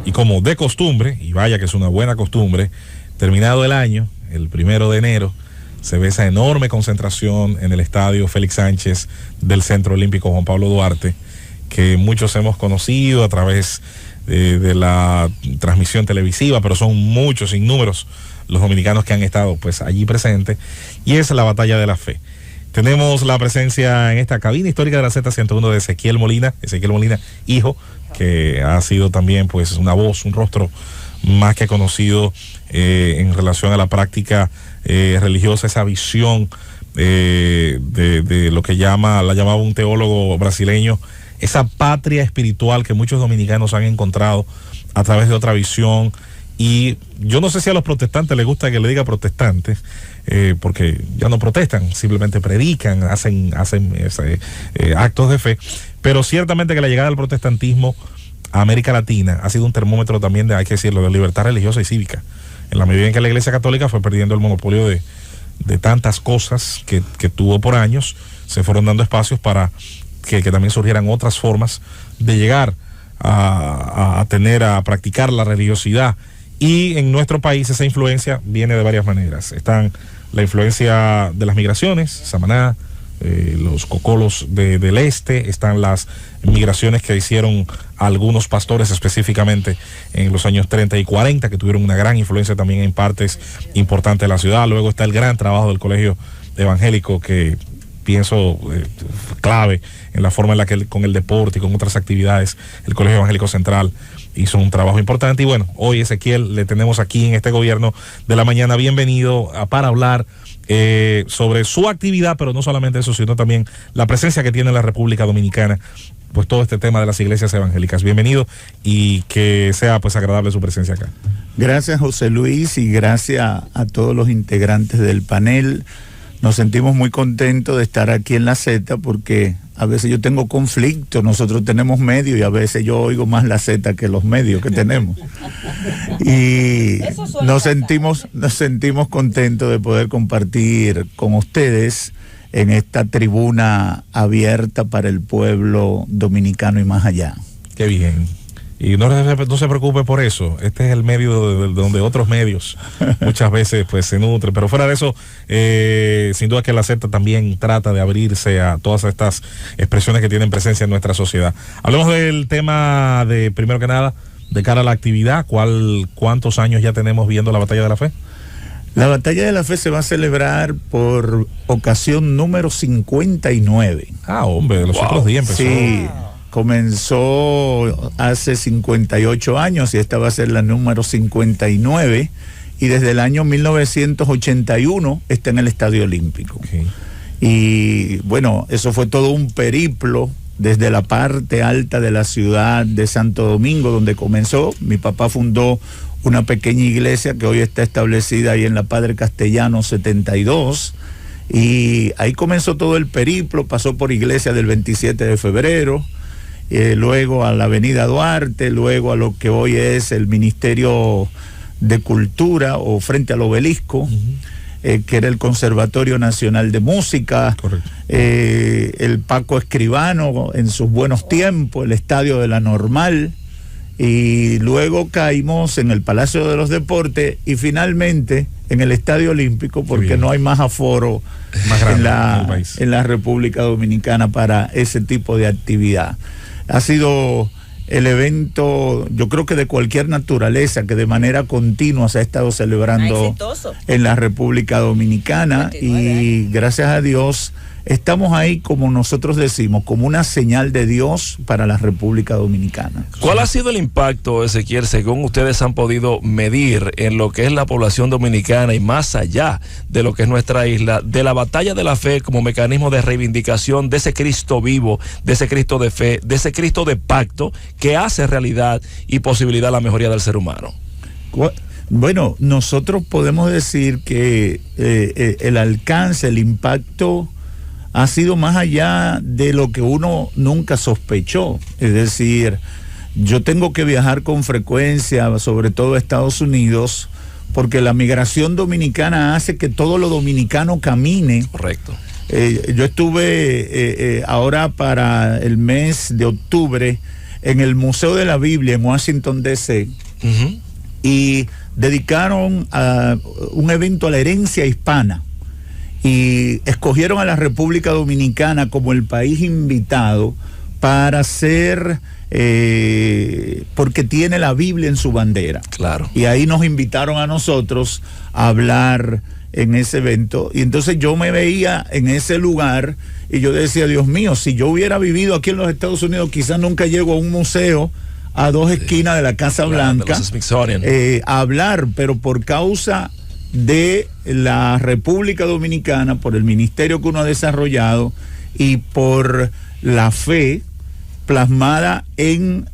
Y como de costumbre, y vaya que es una buena costumbre, terminado el año, el 1 de enero, se ve esa enorme concentración en el estadio Félix Sánchez del Centro Olímpico Juan Pablo Duarte, que muchos hemos conocido a través de la transmisión televisiva, pero son muchos, innúmeros los dominicanos que han estado pues allí presentes, y es la Batalla de la Fe. Tenemos la presencia en esta cabina histórica de la Z101 de Ezequiel Molina, hijo, que ha sido también pues una voz, un rostro más que conocido en relación a la práctica religiosa, esa visión de lo que la llamaba un teólogo brasileño, esa patria espiritual que muchos dominicanos han encontrado a través de otra visión. Y yo no sé si a los protestantes les gusta que le diga protestantes, porque ya no protestan, simplemente predican, hacen actos de fe, pero ciertamente que la llegada del protestantismo a América Latina ha sido un termómetro también hay que decirlo, de libertad religiosa y cívica, en la medida en que la Iglesia Católica fue perdiendo el monopolio de tantas cosas que tuvo por años. Se fueron dando espacios para que también surgieran otras formas de llegar a practicar la religiosidad. Y en nuestro país esa influencia viene de varias maneras. Están la influencia de las migraciones, Samaná, los cocolos del este, están las migraciones que hicieron algunos pastores específicamente en los años 30 y 40, que tuvieron una gran influencia también en partes importantes de la ciudad. Luego está el gran trabajo del Colegio Evangélico, que pienso clave en la forma en la que con el deporte y con otras actividades el Colegio Evangélico Central hizo un trabajo importante. Y bueno, hoy Ezequiel le tenemos aquí en este Gobierno de la Mañana. Bienvenido para hablar sobre su actividad, pero no solamente eso, sino también la presencia que tiene en la República Dominicana, pues todo este tema de las iglesias evangélicas. Bienvenido y que sea pues agradable su presencia acá. Gracias, José Luis, y gracias a todos los integrantes del panel. Nos sentimos muy contentos de estar aquí en la Z, porque a veces yo tengo conflicto. Nosotros tenemos medios y a veces yo oigo más la Z que los medios que tenemos. Y nos sentimos contentos de poder compartir con ustedes en esta tribuna abierta para el pueblo dominicano y más allá. Qué bien. Y no se preocupe por eso. Este es el medio donde otros medios muchas veces pues se nutren. Pero fuera de eso, sin duda que la Z también trata de abrirse a todas estas expresiones que tienen presencia en nuestra sociedad. Hablemos del tema de, primero que nada, de cara a la actividad. ¿Cuántos años ya tenemos viendo la Batalla de la Fe? La Batalla de la Fe se va a celebrar por ocasión número 59. Ah, hombre, de los otros días empezó. Sí. Comenzó hace 58 años y esta va a ser la número 59, y desde el año 1981 está en el Estadio Olímpico. Okay. Y bueno, eso fue todo un periplo desde la parte alta de la ciudad de Santo Domingo, donde comenzó. Mi papá fundó una pequeña iglesia que hoy está establecida ahí en la Padre Castellano 72, y ahí comenzó todo el periplo. Pasó por Iglesia del 27 de febrero, luego a la Avenida Duarte, luego a lo que hoy es el Ministerio de Cultura o frente al Obelisco, que era el Conservatorio Nacional de Música, el Paco Escribano en sus buenos tiempos, el Estadio de la Normal, y luego caímos en el Palacio de los Deportes y finalmente en el Estadio Olímpico, porque no hay más aforo más grande en la República Dominicana para ese tipo de actividad. Ha sido el evento, yo creo que de cualquier naturaleza, que de manera continua se ha estado celebrando en la República Dominicana, 29, y gracias a Dios estamos ahí, como nosotros decimos, como una señal de Dios para la República Dominicana. ¿Cuál ha sido el impacto, Ezequiel, según ustedes han podido medir en lo que es la población dominicana y más allá de lo que es nuestra isla, de la Batalla de la Fe como mecanismo de reivindicación de ese Cristo vivo, de ese Cristo de fe, de ese Cristo de pacto que hace realidad y posibilidad la mejoría del ser humano? Bueno, nosotros podemos decir que el alcance, el impacto ha sido más allá de lo que uno nunca sospechó. Es decir, yo tengo que viajar con frecuencia, sobre todo a Estados Unidos, porque la migración dominicana hace que todo lo dominicano camine. Correcto. Yo estuve ahora para el mes de octubre en el Museo de la Biblia en Washington, D.C., y dedicaron a un evento a la herencia hispana y escogieron a la República Dominicana como el país invitado para ser, porque tiene la Biblia en su bandera. Claro. Y ahí nos invitaron a nosotros a hablar en ese evento, y entonces yo me veía en ese lugar y yo decía, Dios mío, si yo hubiera vivido aquí en los Estados Unidos, quizás nunca llego a un museo a 2 esquinas de la Casa Blanca a hablar, pero por causa de la República Dominicana, por el ministerio que uno ha desarrollado y por la fe plasmada en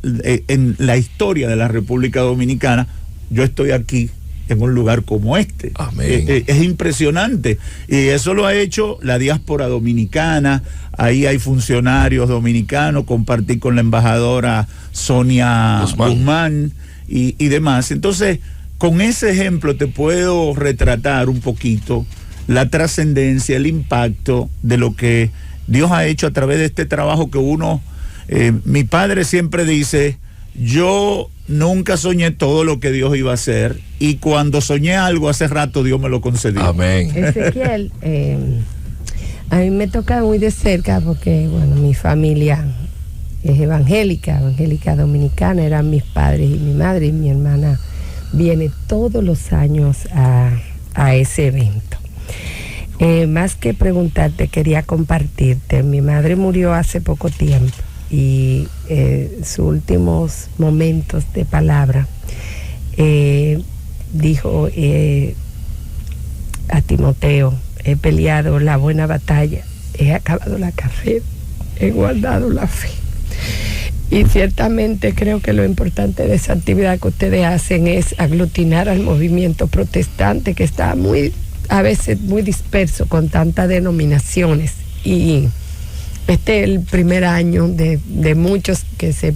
la historia de la República Dominicana, yo estoy aquí en un lugar como este. Amén. Es impresionante, y eso lo ha hecho la diáspora dominicana. Ahí hay funcionarios dominicanos, compartí con la embajadora Sonia Guzmán y demás. Entonces, con ese ejemplo te puedo retratar un poquito la trascendencia, el impacto de lo que Dios ha hecho a través de este trabajo que uno, mi padre siempre dice, yo nunca soñé todo lo que Dios iba a hacer, y cuando soñé algo hace rato Dios me lo concedió. Amén. Ezequiel, a mí me toca muy de cerca porque, bueno, mi familia es evangélica dominicana, eran mis padres y mi madre, y mi hermana viene todos los años a ese evento. Más que preguntarte, quería compartirte. Mi madre murió hace poco tiempo, y sus últimos momentos de palabra dijo a Timoteo: he peleado la buena batalla, he acabado la carrera, he guardado la fe. Y ciertamente creo que lo importante de esa actividad que ustedes hacen es aglutinar al movimiento protestante, que está a veces muy disperso con tantas denominaciones, y este es el primer año de muchos que se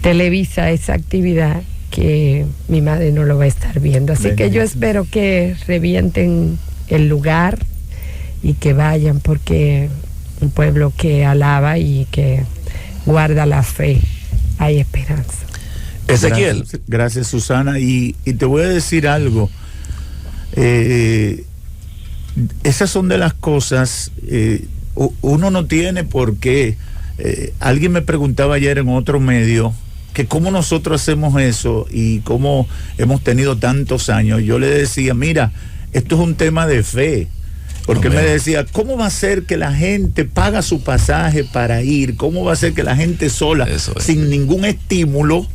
televisa esa actividad, que mi madre no lo va a estar viendo, así que yo espero que revienten el lugar y que vayan, porque un pueblo que alaba y que guarda la fe, hay esperanza. Ezequiel. Gracias, Susana, y te voy a decir algo. Esas son de las cosas, uno no tiene por qué. Alguien me preguntaba ayer en otro medio que cómo nosotros hacemos eso y cómo hemos tenido tantos años. Yo le decía, mira, esto es un tema de fe. Porque él me decía, ¿cómo va a ser que la gente paga su pasaje para ir? ¿Cómo va a ser que la gente sola, sin ningún estímulo,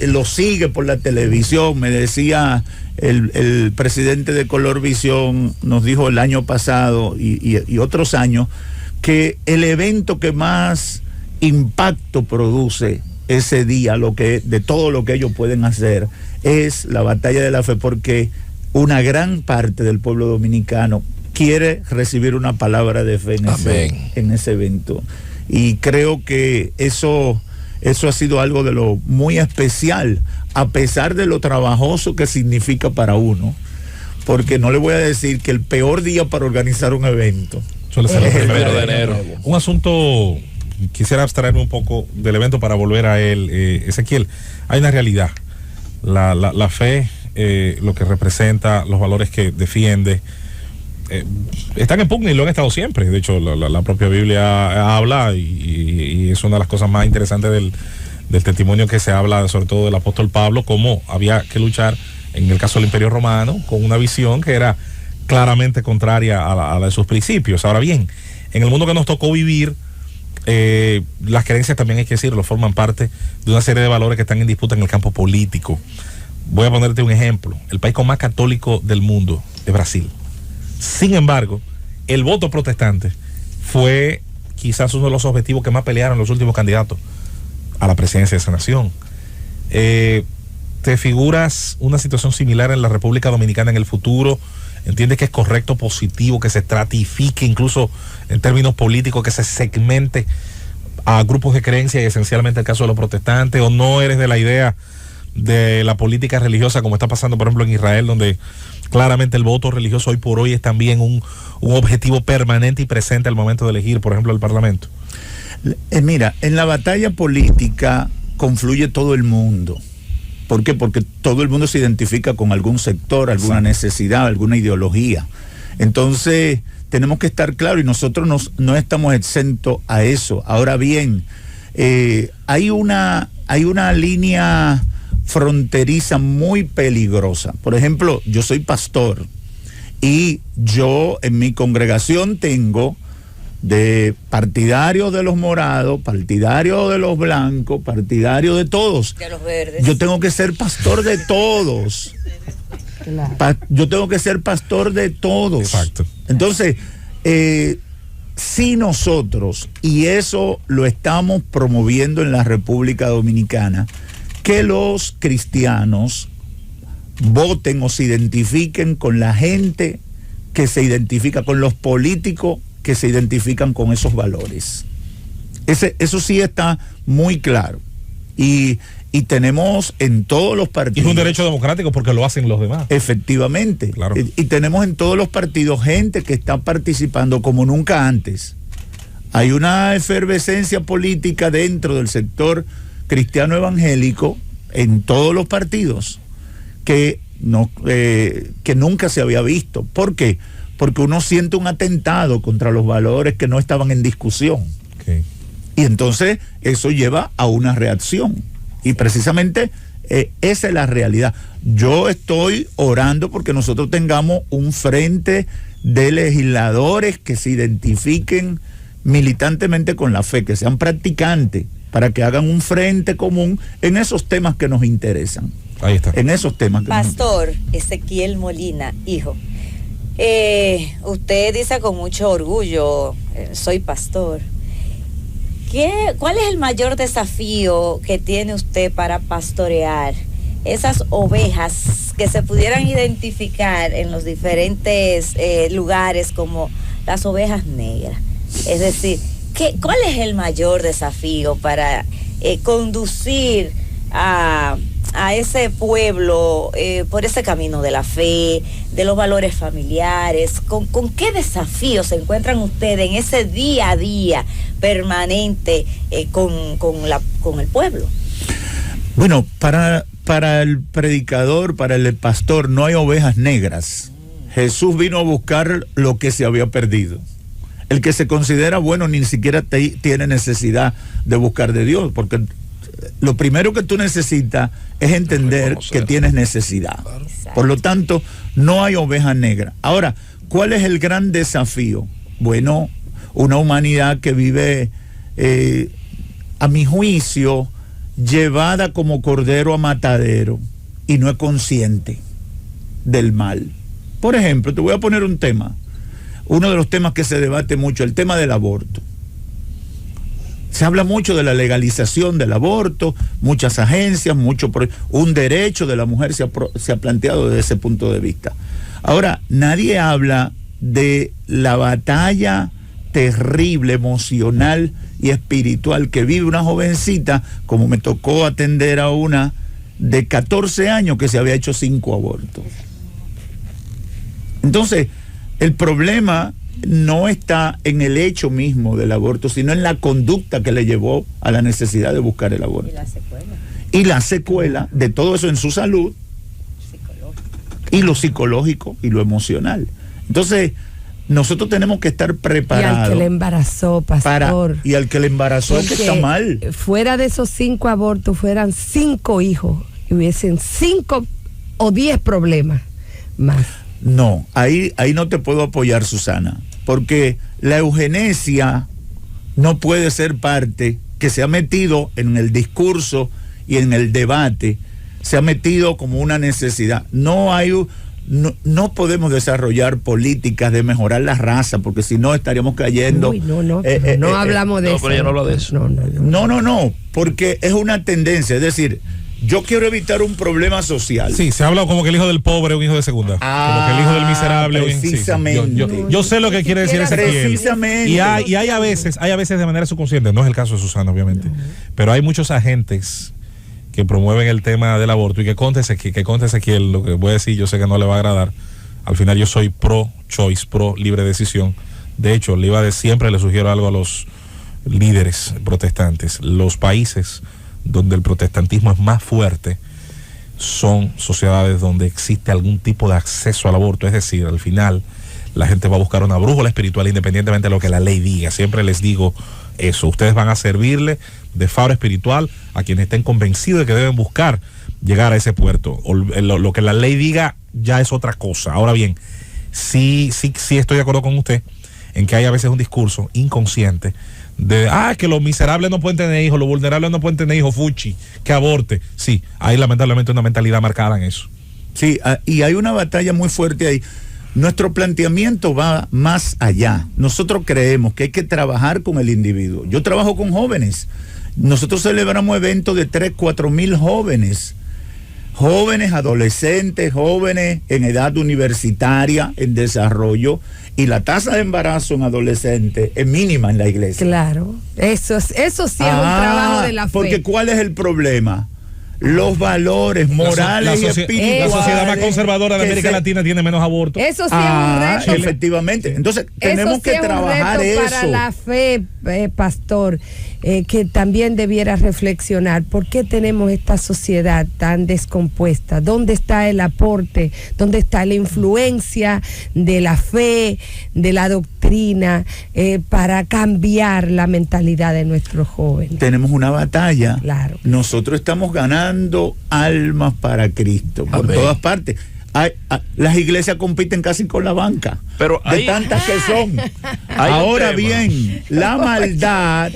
lo sigue por la televisión? Me decía el presidente de Color Visión, nos dijo el año pasado y otros años, que el evento que más impacto produce ese día, de todo lo que ellos pueden hacer, es la batalla de la fe, porque una gran parte del pueblo dominicano quiere recibir una palabra de fe en ese evento. Y creo que eso ha sido algo de lo muy especial, a pesar de lo trabajoso que significa para uno. Porque no le voy a decir que el peor día para organizar un evento suele ser el 1 de enero. Un asunto, quisiera abstraerme un poco del evento para volver a él. Ezequiel, hay una realidad. La fe, lo que representa, los valores que defiende, están en pugna y lo han estado siempre. De hecho, la propia Biblia habla, y es una de las cosas más interesantes del testimonio que se habla, sobre todo del apóstol Pablo, cómo había que luchar en el caso del Imperio Romano con una visión que era claramente contraria a la de sus principios. Ahora bien, en el mundo que nos tocó vivir, las creencias, también hay que decirlo, forman parte de una serie de valores que están en disputa en el campo político. Voy a ponerte un ejemplo. El país con más católico del mundo es Brasil. Sin embargo, el voto protestante fue quizás uno de los objetivos que más pelearon los últimos candidatos a la presidencia de esa nación. ¿Te figuras una situación similar en la República Dominicana en el futuro? ¿Entiendes que es correcto, positivo, que se estratifique incluso en términos políticos, que se segmente a grupos de creencia, y esencialmente el caso de los protestantes? ¿O no eres de la idea de la política religiosa, como está pasando por ejemplo en Israel, donde claramente el voto religioso hoy por hoy es también un objetivo permanente y presente al momento de elegir, por ejemplo, el Parlamento? Mira, en la batalla política confluye todo el mundo. ¿Por qué? Porque todo el mundo se identifica con algún sector, alguna necesidad, alguna ideología. Entonces, tenemos que estar claros y nosotros no estamos exentos a eso. Ahora bien, hay una línea fronteriza muy peligrosa. Por ejemplo, yo soy pastor y yo en mi congregación tengo de partidarios de los morados, partidarios de los blancos, partidarios de todos. De los verdes. Yo tengo que ser pastor de todos. Claro. Yo tengo que ser pastor de todos. Exacto. Entonces, si nosotros, y eso lo estamos promoviendo en la República Dominicana, que los cristianos voten o se identifiquen con la gente que se identifica, con los políticos que se identifican con esos valores. Eso sí está muy claro. Y tenemos en todos los partidos... Y es un derecho democrático porque lo hacen los demás. Efectivamente. Claro. Y tenemos en todos los partidos gente que está participando como nunca antes. Hay una efervescencia política dentro del sector cristiano evangélico en todos los partidos que nunca se había visto. ¿Por qué? Porque uno siente un atentado contra los valores que no estaban en discusión. Okay. Y entonces eso lleva a una reacción. Y precisamente esa es la realidad. Yo estoy orando porque nosotros tengamos un frente de legisladores que se identifiquen militantemente con la fe, que sean practicantes, para que hagan un frente común en esos temas que nos interesan. Ahí está. En esos temas que Pastor Ezequiel Molina, hijo. Usted dice con mucho orgullo, soy pastor. ¿Cuál es el mayor desafío que tiene usted para pastorear esas ovejas que se pudieran identificar en los diferentes lugares como las ovejas negras? Es decir, ¿cuál es el mayor desafío para conducir a ese pueblo por ese camino de la fe, de los valores familiares? ¿Con qué desafíos se encuentran ustedes en ese día a día permanente con el pueblo? Bueno, para el predicador, para el pastor, no hay ovejas negras. Jesús vino a buscar lo que se había perdido. El que se considera bueno ni siquiera tiene necesidad de buscar de Dios, porque lo primero que tú necesitas es entender que tienes necesidad. Claro. Por lo tanto, no hay oveja negra. Ahora, ¿cuál es el gran desafío? Bueno, una humanidad que vive, a mi juicio, llevada como cordero a matadero y no es consciente del mal. Por ejemplo, te voy a poner un tema. Uno de los temas que se debate mucho, el tema del aborto. Se habla mucho de la legalización del aborto, muchas agencias, un derecho de la mujer se ha planteado desde ese punto de vista. Ahora, nadie habla de la batalla terrible, emocional y espiritual que vive una jovencita, como me tocó atender a una de 14 años que se había hecho 5 abortos. Entonces, el problema no está en el hecho mismo del aborto, sino en la conducta que le llevó a la necesidad de buscar el aborto. Y la secuela de todo eso en su salud, y lo psicológico y lo emocional. Entonces, nosotros tenemos que estar preparados. Y al que le embarazó, pastor. Y al que le embarazó es que está mal. Fuera de esos 5 abortos, fueran 5 hijos, y hubiesen 5 o 10 problemas más. No, ahí no te puedo apoyar, Susana, porque la eugenesia no puede ser parte que se ha metido en el discurso y en el debate, se ha metido como una necesidad. No podemos desarrollar políticas de mejorar la raza, porque si no estaríamos cayendo... Uy, no hablamos de eso. Pero yo no hablo de eso. No, porque es una tendencia, es decir... Yo quiero evitar un problema social. Sí, se ha hablado como que el hijo del pobre es un hijo de segunda. Como que el hijo del miserable. Precisamente. Yo sé lo que quiere decir ese precisamente. Y hay a veces de manera subconsciente, no es el caso de Susana, obviamente, pero hay muchos agentes que promueven el tema del aborto y que conte Ezequiel, lo que voy a decir, yo sé que no le va a agradar. Al final yo soy pro choice, pro libre decisión. De hecho, siempre le sugiero algo a los líderes protestantes, los países donde el protestantismo es más fuerte son sociedades donde existe algún tipo de acceso al aborto. Es decir, al final la gente va a buscar una brújula espiritual independientemente de lo que la ley diga. Siempre les digo eso, ustedes van a servirle de faro espiritual a quienes estén convencidos de que deben buscar llegar a ese puerto. Lo que la ley diga ya es otra cosa. Ahora bien, sí estoy de acuerdo con usted en que hay a veces un discurso inconsciente de, que los miserables no pueden tener hijos, los vulnerables no pueden tener hijos, fuchi, que aborte. Sí, hay lamentablemente una mentalidad marcada en eso. Sí, y hay una batalla muy fuerte ahí. Nuestro planteamiento va más allá. Nosotros creemos que hay que trabajar con el individuo. Yo trabajo con jóvenes. Nosotros celebramos eventos de 3-4 mil jóvenes. Jóvenes, adolescentes, jóvenes en edad universitaria, en desarrollo, y la tasa de embarazo en adolescentes es mínima en la iglesia. Claro, eso sí es un trabajo de la fe. Porque ¿cuál es el problema? Los valores morales y espirituales. La sociedad más conservadora de América Latina tiene menos abortos. Eso sí es un reto. Efectivamente. Entonces, tenemos que trabajar eso. Para la fe, pastor, que también debiera reflexionar. ¿Por qué tenemos esta sociedad tan descompuesta? ¿Dónde está el aporte? ¿Dónde está la influencia de la fe, de la doctrina, para cambiar la mentalidad de nuestros jóvenes? Tenemos una batalla. Claro. Nosotros estamos ganando almas para Cristo por todas partes. Las iglesias compiten casi con la banca, pero de tantas que son. Ahora bien, la maldad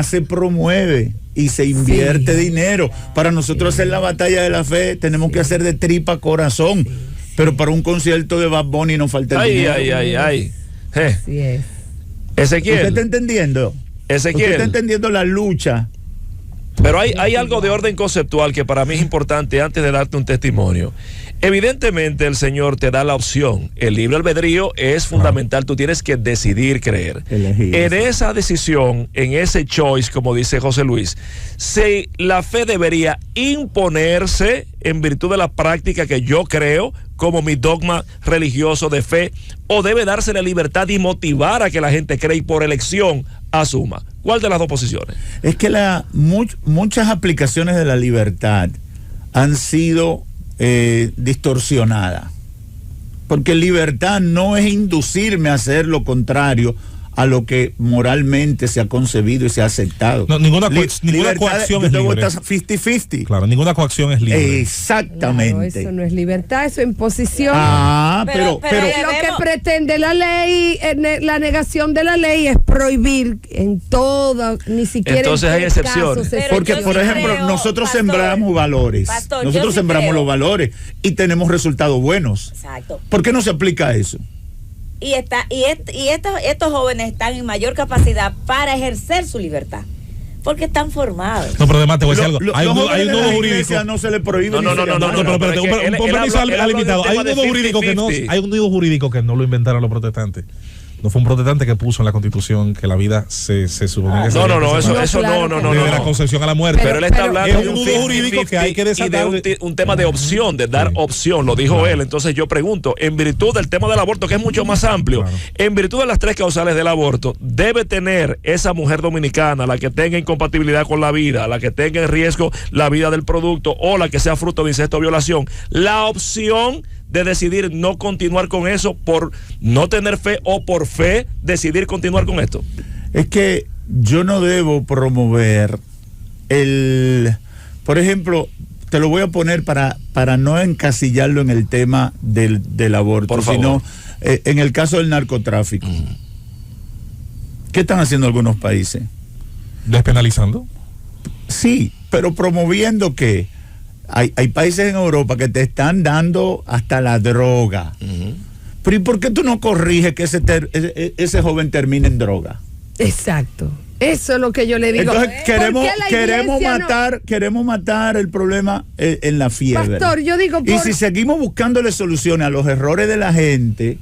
se promueve y se invierte dinero. Para nosotros hacer la batalla de la fe tenemos que hacer de tripa corazón, pero para un concierto de Bad Bunny no falta el dinero. Así es. Ezequiel, ¿usted está entendiendo? ¿Usted está entendiendo la lucha? Pero hay algo de orden conceptual que para mí es importante antes de darte un testimonio. Evidentemente el Señor te da la opción. El libre albedrío es fundamental. Tú tienes que decidir creer. Elegir. En esa decisión, en ese choice, como dice José Luis, si la fe debería imponerse en virtud de la práctica que yo creo como mi dogma religioso de fe, o debe darse la libertad y motivar a que la gente cree y por elección asuma. ¿Cuál de las dos posiciones? Es que muchas aplicaciones de la libertad han sido distorsionadas, porque libertad no es inducirme a hacer lo contrario a lo que moralmente se ha concebido y se ha aceptado. No, ninguna coacción es libre. 50-50. Claro, ninguna coacción es libre. Exactamente. Claro, eso no es libertad, eso es imposición. Pero lo que pretende la ley, la negación de la ley es prohibir en todo, ni siquiera. Entonces hay excepciones. Porque, por ejemplo, nosotros sembramos valores. Nosotros sembramos los valores y tenemos resultados buenos. Exacto. ¿Por qué no se aplica eso? Y estos jóvenes están en mayor capacidad para ejercer su libertad, porque están formados. No, pero además te voy a decir algo. Hay un nudo jurídico. No se le prohíbe. No, espérate, un permiso al limitado. Hay un nudo jurídico que no lo inventaron los protestantes. No fue un protestante que puso en la Constitución que la vida se suponía que de la concepción a la muerte. Pero él está hablando de un nudo jurídico que hay que desatar. Y de un tema de opción, de dar opción, lo dijo él. Entonces yo pregunto, en virtud del tema del aborto, que es mucho más amplio, en virtud de las 3 causales del aborto, ¿debe tener esa mujer dominicana, la que tenga incompatibilidad con la vida, la que tenga en riesgo la vida del producto o la que sea fruto de incesto o violación, la opción de decidir no continuar con eso por no tener fe o por fe decidir continuar con esto? Es que yo no debo promover por ejemplo, te lo voy a poner para no encasillarlo en el tema del aborto, sino en el caso del narcotráfico. ¿Qué están haciendo algunos países? ¿Despenalizando? Sí, pero promoviendo que hay países en Europa que te están dando hasta la droga. Pero ¿y por qué tú no corriges que ese joven termine en droga? Exacto. Eso es lo que yo le digo. Entonces queremos matar el problema en la fiebre. Pastor, yo digo y si seguimos buscándole soluciones a los errores de la gente,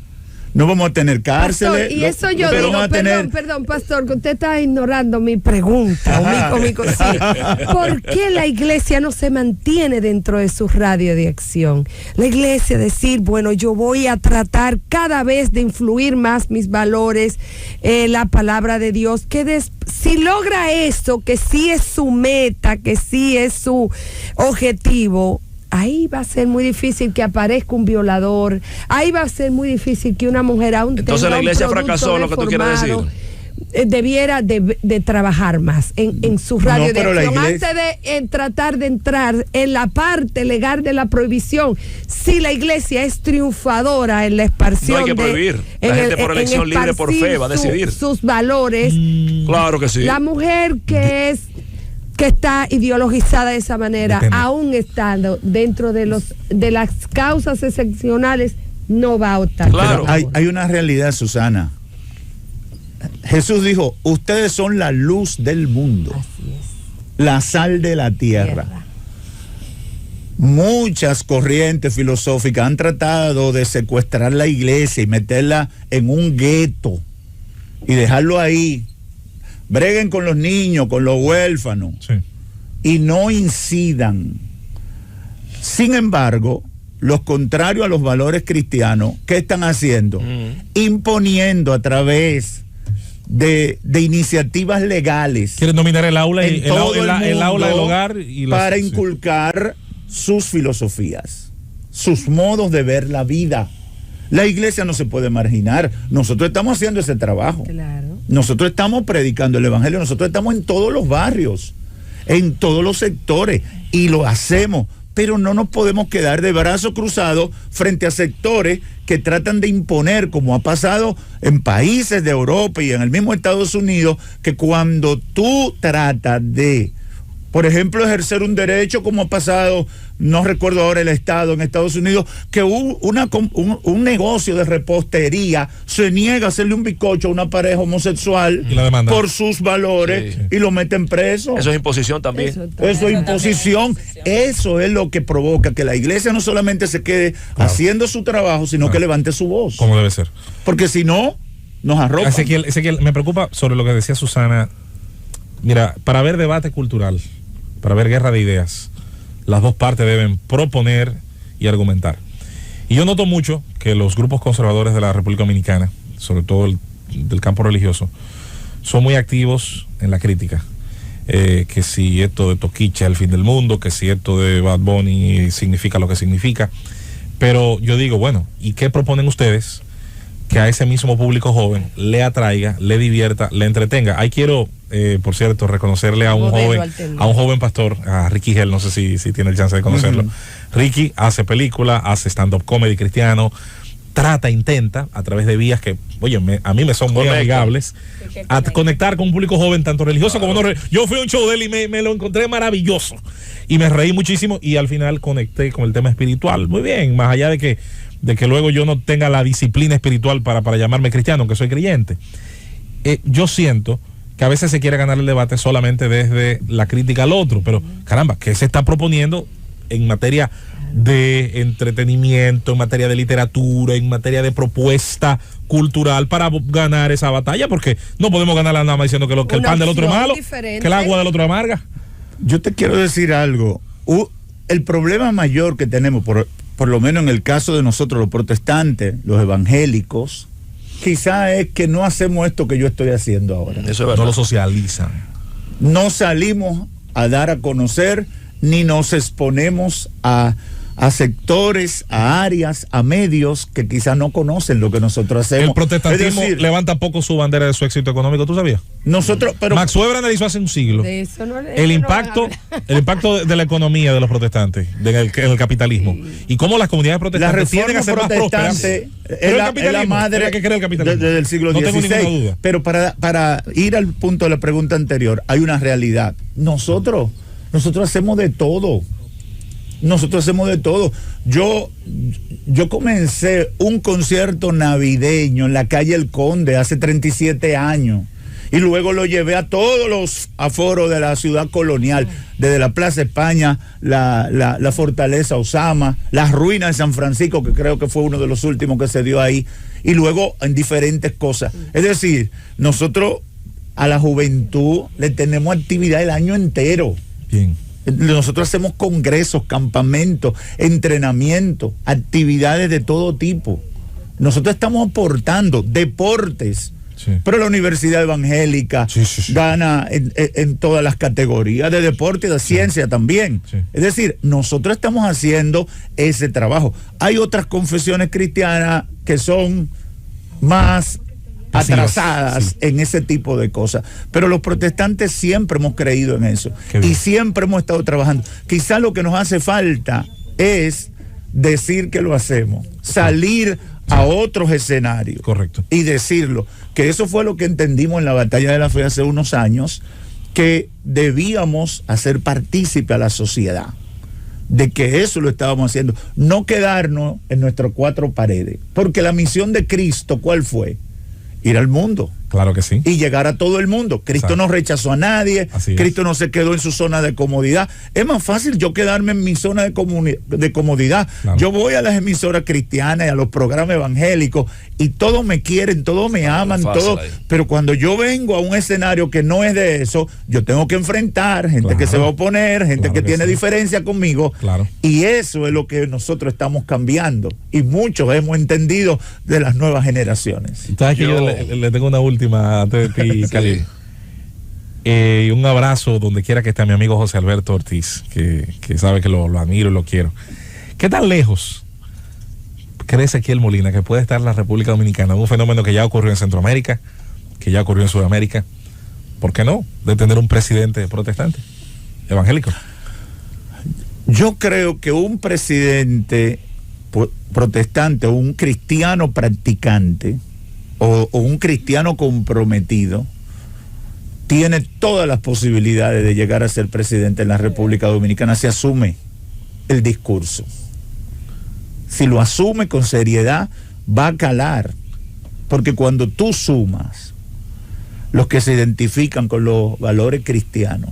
no vamos a tener cárceles. Pastor, y eso yo pero digo, vamos a tener... perdón, pastor, que usted está ignorando mi pregunta o mi cosita. ¿Por qué la iglesia no se mantiene dentro de su radio de acción? La iglesia decir, bueno, yo voy a tratar cada vez de influir más mis valores, la palabra de Dios, si logra eso, que sí es su meta, que sí es su objetivo, ahí va a ser muy difícil que aparezca un violador, ahí va a ser muy difícil que una mujer aún entonces la iglesia fracasó, lo que tú quieres decir. Debiera de trabajar más en su radio de acción iglesia... antes de tratar de entrar en la parte legal de la prohibición. Si la iglesia es triunfadora en la esparción, no hay que prohibir. La gente por elección libre, por fe, va a decidir sus valores. Claro que sí. La mujer que está ideologizada de esa manera, aún estando dentro de las causas excepcionales, no va a optar. Claro. Hay una realidad, Susana. Jesús dijo, ustedes son la luz del mundo. Así es. La sal de la tierra. Muchas corrientes filosóficas han tratado de secuestrar la iglesia y meterla en un gueto y dejarlo ahí. Breguen con los niños, con los huérfanos, sí, y no incidan. Sin embargo, los contrarios a los valores cristianos, ¿qué están haciendo? Imponiendo a través de iniciativas legales. Quieren dominar el aula y el aula del hogar y para inculcar sus filosofías, sus modos de ver la vida. La iglesia no se puede marginar. Nosotros estamos haciendo ese trabajo. Claro. Nosotros estamos predicando el evangelio. Nosotros estamos en todos los barrios, en todos los sectores, y lo hacemos. Pero no nos podemos quedar de brazos cruzados frente a sectores que tratan de imponer, como ha pasado en países de Europa y en el mismo Estados Unidos, que cuando tú tratas de, por ejemplo, ejercer un derecho, como ha pasado, no recuerdo ahora el estado en Estados Unidos, que un negocio de repostería se niega a hacerle un bizcocho a una pareja homosexual por sus valores, sí, y lo meten preso. Eso es imposición también. Eso es imposición. Eso es lo que provoca que la iglesia no solamente se quede haciendo su trabajo, sino que levante su voz. Como debe ser. Porque si no, nos arropan. Ezequiel, me preocupa sobre lo que decía Susana. Mira, para haber debate cultural, para haber guerra de ideas, las dos partes deben proponer y argumentar. Y yo noto mucho que los grupos conservadores de la República Dominicana, sobre todo del campo religioso, son muy activos en la crítica. Que si esto de Toquicha es el fin del mundo, que si esto de Bad Bunny significa lo que significa. Pero yo digo, bueno, ¿y qué proponen ustedes que a ese mismo público joven le atraiga, le divierta, le entretenga? Ahí quiero, por cierto, reconocerle a un joven pastor, a Ricky Gel, no sé si tiene el chance de conocerlo. Ricky hace película, hace stand-up comedy cristiano, intenta a través de vías que, oye, a mí me son muy amigables, a conectar con un público joven, tanto religioso como no religioso. Yo fui a un show de él y me lo encontré maravilloso y me reí muchísimo, y al final conecté con el tema espiritual. Muy bien, más allá de que luego yo no tenga la disciplina espiritual para llamarme cristiano, aunque soy creyente. Yo siento que a veces se quiere ganar el debate solamente desde la crítica al otro, pero caramba, ¿qué se está proponiendo en materia de entretenimiento, en materia de literatura, en materia de propuesta cultural para ganar esa batalla? Porque no podemos ganarla nada más diciendo que el pan del otro es malo, que el agua del otro es amarga. Yo te quiero decir algo. El problema mayor que tenemos, por lo menos en el caso de nosotros los protestantes, los evangélicos, quizá es que no hacemos esto que yo estoy haciendo ahora. Eso es verdad. No lo socializan. No salimos a dar a conocer, ni nos exponemos a sectores, a áreas, a medios que quizás no conocen lo que nosotros hacemos. El protestantismo levanta poco su bandera de su éxito económico, ¿tú sabías? Nosotros, pero Max Weber analizó hace un siglo el impacto de la economía de los protestantes en el capitalismo, y cómo las comunidades protestantes tienden a ser más prósperas. Es la madre que crea el capitalismo del siglo XVI. No tengo ninguna duda. Pero para ir al punto de la pregunta anterior, hay una realidad. Nosotros hacemos de todo. Nosotros hacemos de todo. Yo comencé un concierto navideño en la calle El Conde hace 37 años. Y luego lo llevé a todos los aforos de la ciudad colonial, desde la Plaza España, la Fortaleza Osama, las ruinas de San Francisco, que creo que fue uno de los últimos que se dio ahí. y luego en diferentes cosas. Es decir, nosotros a la juventud le tenemos actividad el año entero. Bien. Nosotros hacemos congresos, campamentos, entrenamientos, actividades de todo tipo. Nosotros estamos aportando deportes. Sí. Pero la Universidad Evangélica gana en todas las categorías de deporte y de ciencia también. Sí. Es decir, nosotros estamos haciendo ese trabajo. Hay otras confesiones cristianas que son más atrasadas en ese tipo de cosas, pero los protestantes siempre hemos creído en eso y siempre hemos estado trabajando. Quizás lo que nos hace falta es decir que lo hacemos, salir a otros escenarios. Correcto. Y decirlo, que eso fue lo que entendimos en la Batalla de la Fe hace unos años, que debíamos hacer partícipe a la sociedad de que eso lo estábamos haciendo, no quedarnos en nuestras cuatro paredes, porque la misión de Cristo, ¿cuál fue? Ir al mundo. Claro que sí. Y llegar a todo el mundo. Cristo no rechazó a nadie. Cristo no se quedó en su zona de comodidad. Es más fácil yo quedarme en mi zona de comodidad. Claro. Yo voy a las emisoras cristianas y a los programas evangélicos y todos me quieren, todos me aman, todos. Pero cuando yo vengo a un escenario que no es de eso, yo tengo que enfrentar gente que se va a oponer, gente que tiene diferencia conmigo. Claro. Y eso es lo que nosotros estamos cambiando. Y muchos hemos entendido de las nuevas generaciones. ¿Sabes que yo le tengo una última antes de ti, Khalil? Un abrazo donde quiera que esté mi amigo José Alberto Ortiz, que sabe que lo admiro y lo quiero. ¿Qué tan lejos cree Ezequiel Molina que puede estar la República Dominicana? Un fenómeno que ya ocurrió en Centroamérica, que ya ocurrió en Sudamérica. ¿Por qué no? De tener un presidente protestante, evangélico. Yo creo que un presidente protestante o un cristiano practicante o un cristiano comprometido tiene todas las posibilidades de llegar a ser presidente en la República Dominicana si asume el discurso. Si lo asume con seriedad, va a calar. Porque cuando tú sumas los que se identifican con los valores cristianos,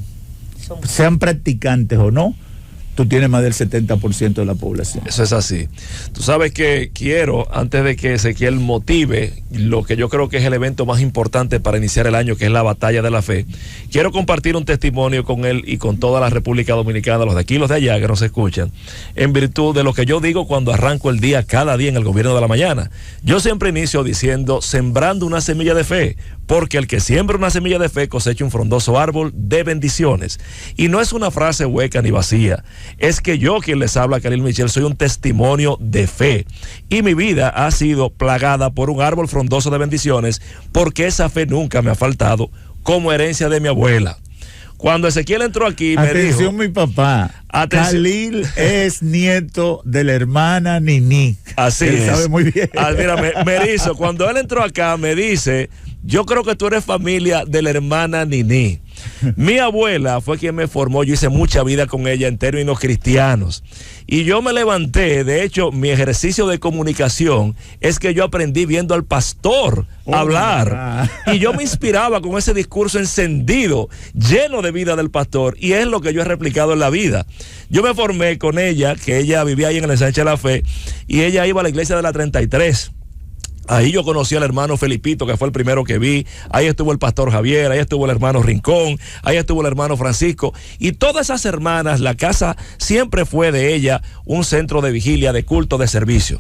sean practicantes o no, tú tienes más del 70% de la población. Eso es así. Tú sabes que quiero, antes de que Ezequiel motive lo que yo creo que es el evento más importante para iniciar el año, que es la Batalla de la Fe, quiero compartir un testimonio con él y con toda la República Dominicana, los de aquí y los de allá que nos escuchan, en virtud de lo que yo digo cuando arranco el día, cada día en el Gobierno de la Mañana. Yo siempre inicio diciendo, sembrando una semilla de fe, porque el que siembra una semilla de fe cosecha un frondoso árbol de bendiciones. Y no es una frase hueca ni vacía, es que yo, quien les habla, Khalil Michel, soy un testimonio de fe. Y mi vida ha sido plagada por un árbol frondoso de bendiciones, porque esa fe nunca me ha faltado como herencia de mi abuela. Cuando Ezequiel entró aquí, atención, me dijo... mi papá. Khalil es nieto de la hermana Nini. Así él es. Sabe muy bien. Mira, me hizo, cuando él entró acá, me dice, yo creo que tú eres familia de la hermana Nini. Mi abuela fue quien me formó, yo hice mucha vida con ella en términos cristianos. Y yo me levanté, de hecho, mi ejercicio de comunicación es que yo aprendí viendo al pastor hablar. Y yo me inspiraba con ese discurso encendido, lleno de vida del pastor, y es lo que yo he replicado en la vida. Yo me formé con ella, que ella vivía ahí en el Ensanche de la Fe, y ella iba a la iglesia de la 33. Ahí yo conocí al hermano Felipito, que fue el primero que vi. Ahí estuvo el pastor Javier, ahí estuvo el hermano Rincón, ahí estuvo el hermano Francisco. Y todas esas hermanas, la casa siempre fue de ella un centro de vigilia, de culto, de servicio.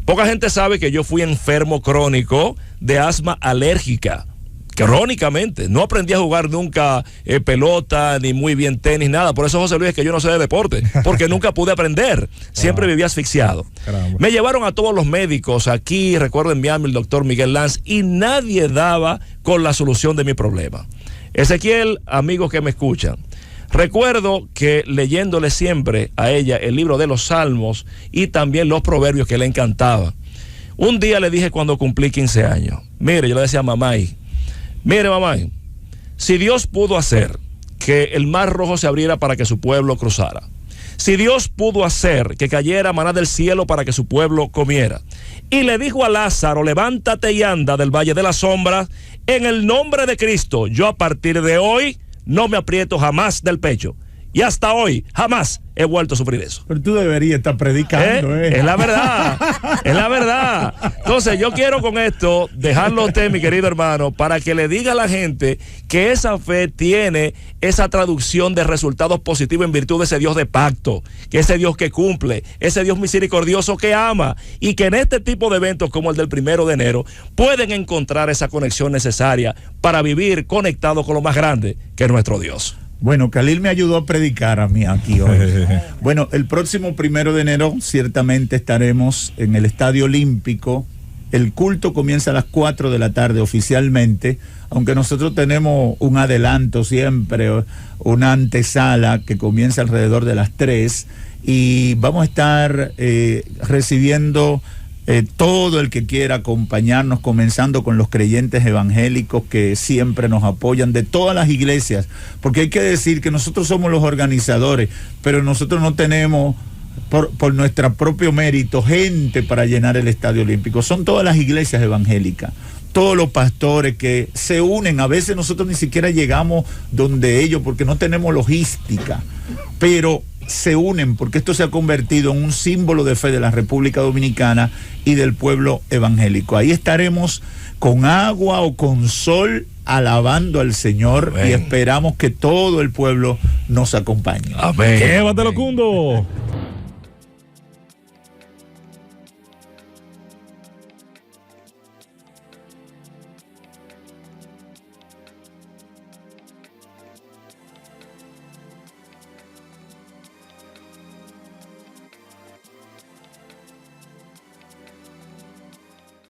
Poca gente sabe que yo fui enfermo crónico de asma alérgica. Crónicamente, no aprendí a jugar nunca pelota, ni muy bien tenis, nada. Por eso, José Luis, es que yo no sé de deporte, porque nunca pude aprender, siempre vivía asfixiado. Caramba. Me llevaron a todos los médicos aquí, recuerdo en Miami el doctor Miguel Lanz, y nadie daba con la solución de mi problema. Ezequiel, amigos que me escuchan, recuerdo que leyéndole siempre a ella el libro de los Salmos y también los proverbios que le encantaba. Un día le dije cuando cumplí 15 años, mire, yo le decía a mamá, mire mamá, si Dios pudo hacer que el mar rojo se abriera para que su pueblo cruzara, si Dios pudo hacer que cayera maná del cielo para que su pueblo comiera, y le dijo a Lázaro, levántate y anda del valle de la sombra, en el nombre de Cristo, yo a partir de hoy no me aprieto jamás del pecho. y hasta hoy jamás he vuelto a sufrir eso. Pero tú deberías estar predicando, Es la verdad, es la verdad. Entonces yo quiero con esto dejarlo a usted, mi querido hermano, para que le diga a la gente que esa fe tiene esa traducción de resultados positivos en virtud de ese Dios de pacto, que ese Dios que cumple, ese Dios misericordioso que ama, y que en este tipo de eventos como el del 1 de enero pueden encontrar esa conexión necesaria para vivir conectados con lo más grande que es nuestro Dios. Bueno, Khalil me ayudó a predicar a mí aquí hoy. Bueno, el próximo 1 de enero ciertamente estaremos en el Estadio Olímpico. El culto comienza a las 4 de la tarde oficialmente, aunque nosotros tenemos un adelanto siempre, una antesala que comienza alrededor de las 3, y vamos a estar recibiendo todo el que quiera acompañarnos, comenzando con los creyentes evangélicos que siempre nos apoyan de todas las iglesias, porque hay que decir que nosotros somos los organizadores, pero nosotros no tenemos por nuestro propio mérito gente para llenar el Estadio Olímpico. Son todas las iglesias evangélicas, todos los pastores que se unen. A veces nosotros ni siquiera llegamos donde ellos porque no tenemos logística, pero se unen porque esto se ha convertido en un símbolo de fe de la República Dominicana y del pueblo evangélico. Ahí estaremos con agua o con sol alabando al Señor. Amén. Y esperamos que todo el pueblo nos acompañe. Amén. Llévatelo, Cundo.